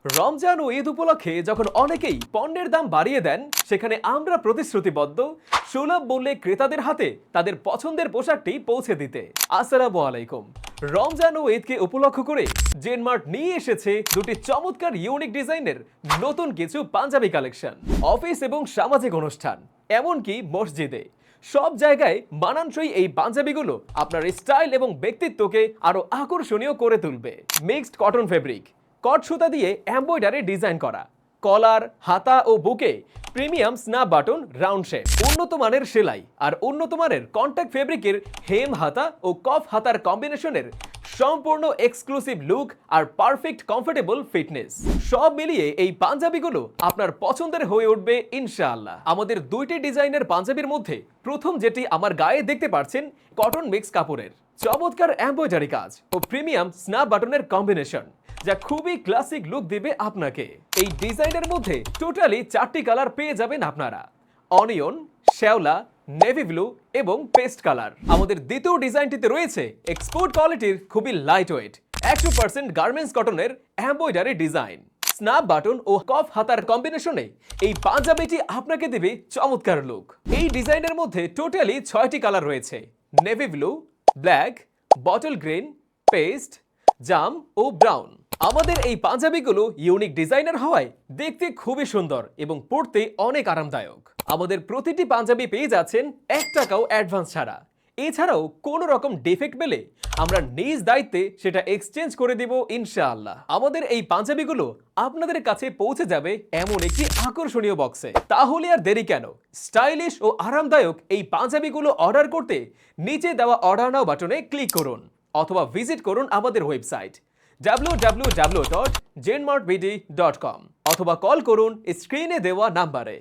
রমজান ও ঈদ উপলক্ষে যখন অনেকেই পণ্যের দাম বাড়িয়ে দেন, সেখানে আমরা প্রতিশ্রুতিবদ্ধ সুলভ মূল্যে ক্রেতাদের হাতে তাদের পছন্দের পোশাকটি পৌঁছে দিতে। আসসালামু আলাইকুম। রমজান ও ঈদকে উপলক্ষ করে জেনমার্ট নিয়ে এসেছে দুটি চমৎকার ইউনিক ডিজাইনের নতুন কিছু পাঞ্জাবি কালেকশন। অফিস এবং সামাজিক অনুষ্ঠান, এমনকি মসজিদে, সব জায়গায় মানানসই এই পাঞ্জাবিগুলো আপনার স্টাইল এবং ব্যক্তিত্বকে আরো আকর্ষণীয় করে তুলবে। মিক্সড কটন ফেব্রিক, কট সুতা দিয়ে এমব্রয়ডারি ডিজাইন করা, কলার, হাতা ও বুকে premium snap button round shape, উন্নত মানের সেলাই আর উন্নত মানের কন্টাক্ট ফেব্রিকের হেম হাতা ও কফ হাতার কম্বিনেশনের সম্পূর্ণ এক্সক্লুসিভ লুক আর পারফেক্ট কমফোর্টেবল ফিটনেস, সব মিলিয়ে এই পাঞ্জাবিগুলো আপনার পছন্দের হয়ে উঠবে ইনশাআল্লাহ। আমাদের দুইটি ডিজাইনের পাঞ্জাবির মধ্যে প্রথম যেটি আমার গায়ে দেখতে পাচ্ছেন, কটন মিক্স কাপড়ের চমৎকার এমব্রয়ডারি কাজ ও প্রিমিয়াম স্ন্যাপ বাটনের কম্বিনেশন, যা খুবই ক্লাসিক লুক দিবে আপনাকে। এই ডিজাইনের মধ্যে টোটালি 4টি কালার পেয়ে যাবেন আপনারা: অনিয়ন, শ্যাওলা, নেভি ব্লু এবং পেস্ট কালার। আমাদের দ্বিতীয় ডিজাইনটিতে রয়েছে এক্সপোর্ট কোয়ালিটির খুবই লাইট ওয়েট 100% গার্মেন্টস কটনের embroidery design, snap button oh কফ হাতার কম্বিনেশনে এই পাঞ্জাবিটি আপনাকে দেবে চমৎকার লুক। এই ডিজাইনের মধ্যে টোটালি 6টি কালার রয়েছে: navy blue, black, bottle green, paste, জাম ও ব্রাউন। আমাদের এই পাঞ্জাবিগুলো ইউনিক ডিজাইনার হওয়ায় দেখতে খুবই সুন্দর এবং পরতে অনেক আরামদায়ক। আমাদের প্রতিটি পাঞ্জাবি পেয়ে যাচ্ছেন 1 টাকাও অ্যাডভান্স ছাড়া। এছাড়াও কোনো রকম ডিফেক্ট পেলে আমরা নিজ দায়িত্বে সেটা এক্সচেঞ্জ করে দেব ইনশাআল্লাহ। আমাদের এই পাঞ্জাবিগুলো আপনাদের কাছে পৌঁছে যাবে এমন একটি আকর্ষণীয় বক্সে। তাহলে আর দেরি কেন? স্টাইলিশ ও আরামদায়ক এই পাঞ্জাবিগুলো অর্ডার করতে নিচে দেওয়া অর্ডার নাও বাটনে ক্লিক করুন অথবা ভিজিট করুন আমাদের ওয়েবসাইট www.genmartbd.com অথবা কল করুন স্ক্রিনে দেওয়া নাম্বারে।